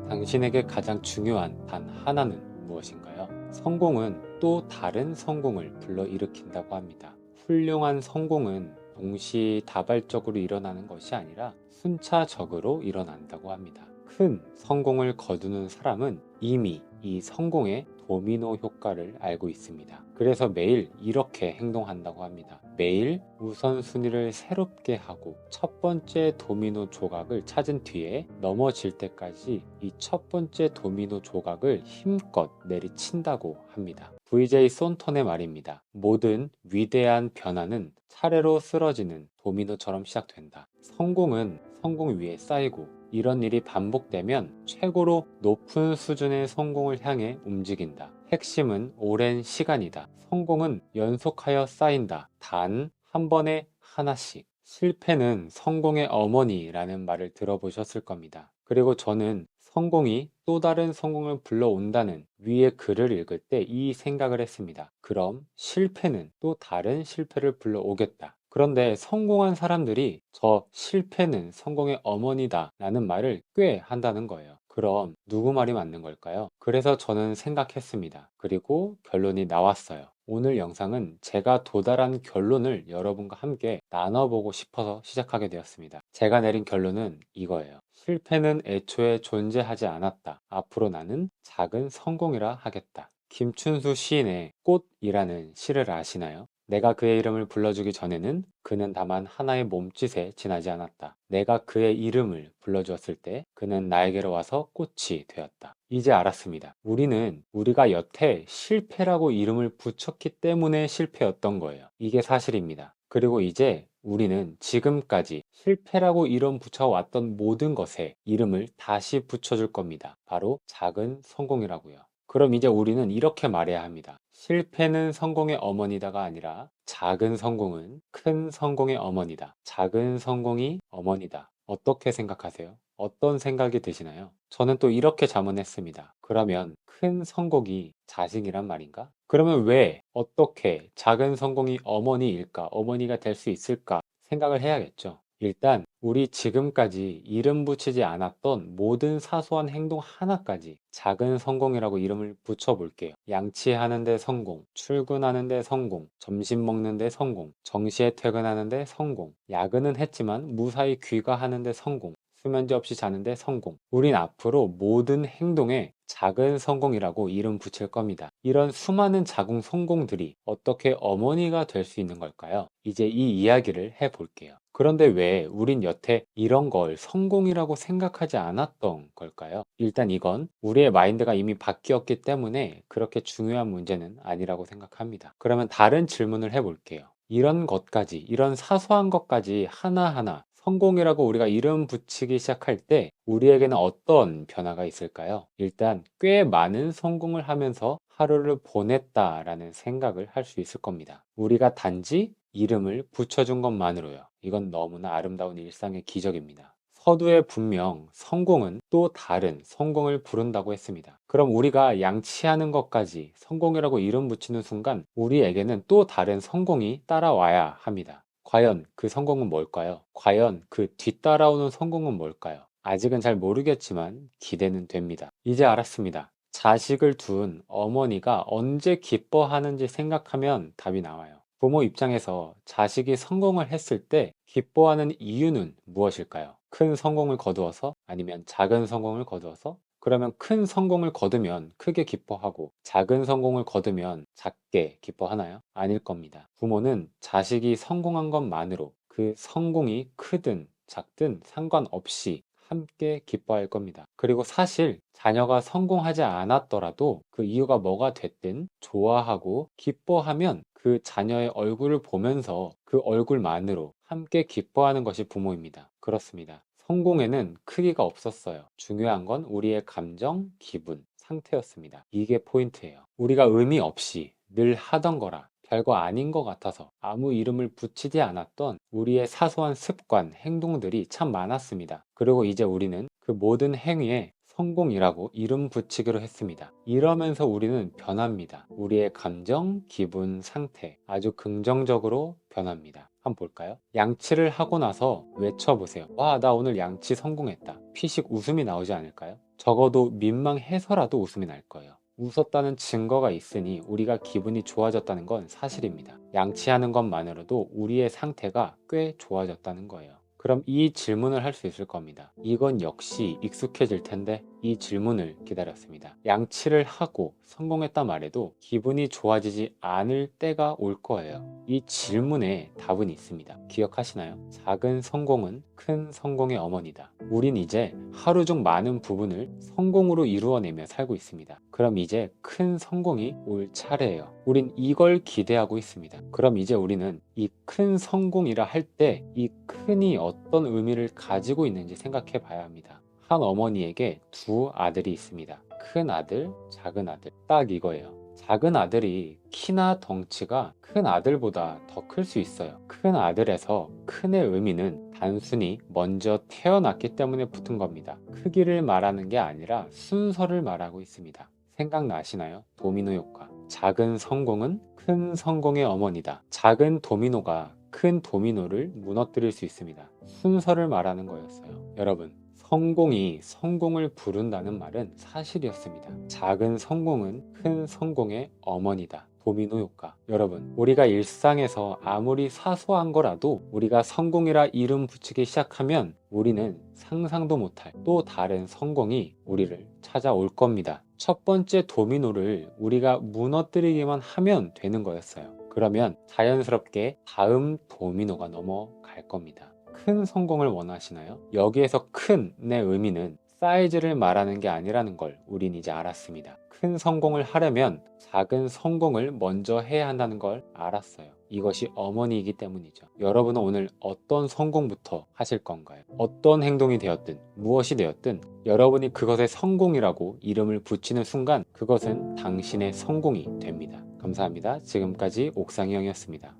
당신에게 가장 중요한 단 하나는 무엇인가요? 성공은 또 다른 성공을 불러일으킨다고 합니다. 훌륭한 성공은 동시다발적으로 일어나는 것이 아니라 순차적으로 일어난다고 합니다. 큰 성공을 거두는 사람은 이미 이 성공의 도미노 효과를 알고 있습니다. 그래서 매일 이렇게 행동한다고 합니다. 매일 우선순위를 새롭게 하고 첫 번째 도미노 조각을 찾은 뒤에 넘어질 때까지 이 첫 번째 도미노 조각을 힘껏 내리친다고 합니다. VJ 손턴의 말입니다. 모든 위대한 변화는 차례로 쓰러지는 도미노처럼 시작된다. 성공은 성공 위에 쌓이고 이런 일이 반복되면 최고로 높은 수준의 성공을 향해 움직인다. 핵심은 오랜 시간이다. 성공은 연속하여 쌓인다. 단 한 번에 하나씩. 실패는 성공의 어머니라는 말을 들어보셨을 겁니다. 그리고 저는 성공이 또 다른 성공을 불러온다는 위의 글을 읽을 때 이 생각을 했습니다. 그럼 실패는 또 다른 실패를 불러오겠다. 그런데 성공한 사람들이 저 실패는 성공의 어머니다 라는 말을 꽤 한다는 거예요. 그럼 누구 말이 맞는 걸까요? 그래서 저는 생각했습니다. 그리고 결론이 나왔어요. 오늘 영상은 제가 도달한 결론을 여러분과 함께 나눠보고 싶어서 시작하게 되었습니다. 제가 내린 결론은 이거예요. 실패는 애초에 존재하지 않았다. 앞으로 나는 작은 성공이라 하겠다. 김춘수 시인의 꽃이라는 시를 아시나요? 내가 그의 이름을 불러주기 전에는 그는 다만 하나의 몸짓에 지나지 않았다. 내가 그의 이름을 불러주었을 때 그는 나에게로 와서 꽃이 되었다. 이제 알았습니다. 우리는 우리가 여태 실패라고 이름을 붙였기 때문에 실패였던 거예요. 이게 사실입니다. 그리고 이제 우리는 지금까지 실패라고 이름 붙여왔던 모든 것에 이름을 다시 붙여줄 겁니다. 바로 작은 성공이라고요. 그럼 이제 우리는 이렇게 말해야 합니다. 실패는 성공의 어머니다가 아니라 작은 성공은 큰 성공의 어머니다. 작은 성공이 어머니다. 어떻게 생각하세요? 어떤 생각이 드시나요? 저는 또 이렇게 자문했습니다. 그러면 큰 성공이 자식이란 말인가? 그러면 왜, 어떻게 작은 성공이 어머니일까? 어머니가 될 수 있을까? 생각을 해야겠죠. 일단 우리 지금까지 이름 붙이지 않았던 모든 사소한 행동 하나까지 작은 성공이라고 이름을 붙여볼게요. 양치하는데 성공, 출근하는데 성공, 점심 먹는데 성공, 정시에 퇴근하는데 성공, 야근은 했지만 무사히 귀가하는데 성공, 수면제 없이 자는데 성공. 우린 앞으로 모든 행동에 작은 성공이라고 이름 붙일 겁니다. 이런 수많은 작은 성공들이 어떻게 어머니가 될 수 있는 걸까요? 이제 이 이야기를 해볼게요. 그런데 왜 우린 여태 이런 걸 성공이라고 생각하지 않았던 걸까요? 일단 이건 우리의 마인드가 이미 바뀌었기 때문에 그렇게 중요한 문제는 아니라고 생각합니다. 그러면 다른 질문을 해볼게요. 이런 것까지, 이런 사소한 것까지 하나하나 성공이라고 우리가 이름 붙이기 시작할 때 우리에게는 어떤 변화가 있을까요? 일단 꽤 많은 성공을 하면서 하루를 보냈다라는 생각을 할 수 있을 겁니다. 우리가 단지 이름을 붙여준 것만으로요. 이건 너무나 아름다운 일상의 기적입니다. 서두에 분명 성공은 또 다른 성공을 부른다고 했습니다. 그럼 우리가 양치하는 것까지 성공이라고 이름 붙이는 순간 우리에게는 또 다른 성공이 따라와야 합니다. 과연 그 성공은 뭘까요? 과연 그 뒤따라오는 성공은 뭘까요? 아직은 잘 모르겠지만 기대는 됩니다. 이제 알았습니다. 자식을 둔 어머니가 언제 기뻐하는지 생각하면 답이 나와요. 부모 입장에서 자식이 성공을 했을 때 기뻐하는 이유는 무엇일까요? 큰 성공을 거두어서? 아니면 작은 성공을 거두어서? 그러면 큰 성공을 거두면 크게 기뻐하고 작은 성공을 거두면 작게 기뻐하나요? 아닐 겁니다. 부모는 자식이 성공한 것만으로 그 성공이 크든 작든 상관없이 함께 기뻐할 겁니다. 그리고 사실 자녀가 성공하지 않았더라도 그 이유가 뭐가 됐든 좋아하고 기뻐하면 그 자녀의 얼굴을 보면서 그 얼굴만으로 함께 기뻐하는 것이 부모입니다. 그렇습니다. 성공에는 크기가 없었어요. 중요한 건 우리의 감정, 기분, 상태였습니다. 이게 포인트예요. 우리가 의미 없이 늘 하던 거라 별거 아닌 것 같아서 아무 이름을 붙이지 않았던 우리의 사소한 습관, 행동들이 참 많았습니다. 그리고 이제 우리는 그 모든 행위에 성공이라고 이름 붙이기로 했습니다. 이러면서 우리는 변합니다. 우리의 감정, 기분, 상태 아주 긍정적으로 변합니다. 한번 볼까요? 양치를 하고 나서 외쳐보세요. 와, 나 오늘 양치 성공했다. 피식 웃음이 나오지 않을까요? 적어도 민망해서라도 웃음이 날 거예요. 웃었다는 증거가 있으니 우리가 기분이 좋아졌다는 건 사실입니다. 양치하는 것만으로도 우리의 상태가 꽤 좋아졌다는 거예요. 그럼 이 질문을 할 수 있을 겁니다. 이건 역시 익숙해질 텐데 이 질문을 기다렸습니다. 양치를 하고 성공했다 말해도 기분이 좋아지지 않을 때가 올 거예요. 이 질문에 답은 있습니다. 기억하시나요? 작은 성공은 큰 성공의 어머니다. 우린 이제 하루 중 많은 부분을 성공으로 이루어내며 살고 있습니다. 그럼 이제 큰 성공이 올 차례예요. 우린 이걸 기대하고 있습니다. 그럼 이제 우리는 이 큰 성공이라 할 때 이 큰이 어떤 의미를 가지고 있는지 생각해 봐야 합니다. 한 어머니에게 두 아들이 있습니다. 큰 아들, 작은 아들. 딱 이거예요. 작은 아들이 키나 덩치가 큰 아들보다 더 클 수 있어요. 큰 아들에서 큰의 의미는 단순히 먼저 태어났기 때문에 붙은 겁니다. 크기를 말하는 게 아니라 순서를 말하고 있습니다. 생각나시나요? 도미노 효과. 작은 성공은 큰 성공의 어머니다. 작은 도미노가 큰 도미노를 무너뜨릴 수 있습니다. 순서를 말하는 거였어요. 여러분, 성공이 성공을 부른다는 말은 사실이었습니다. 작은 성공은 큰 성공의 어머니다. 도미노 효과. 여러분, 우리가 일상에서 아무리 사소한 거라도 우리가 성공이라 이름 붙이기 시작하면 우리는 상상도 못할 또 다른 성공이 우리를 찾아올 겁니다. 첫 번째 도미노를 우리가 무너뜨리기만 하면 되는 거였어요. 그러면 자연스럽게 다음 도미노가 넘어갈 겁니다. 큰 성공을 원하시나요? 여기에서 큰의 의미는 사이즈를 말하는 게 아니라는 걸 우린 이제 알았습니다. 큰 성공을 하려면 작은 성공을 먼저 해야 한다는 걸 알았어요. 이것이 어머니이기 때문이죠. 여러분은 오늘 어떤 성공부터 하실 건가요? 어떤 행동이 되었든 무엇이 되었든 여러분이 그것의 성공이라고 이름을 붙이는 순간 그것은 당신의 성공이 됩니다. 감사합니다. 지금까지 옥상이 형이었습니다.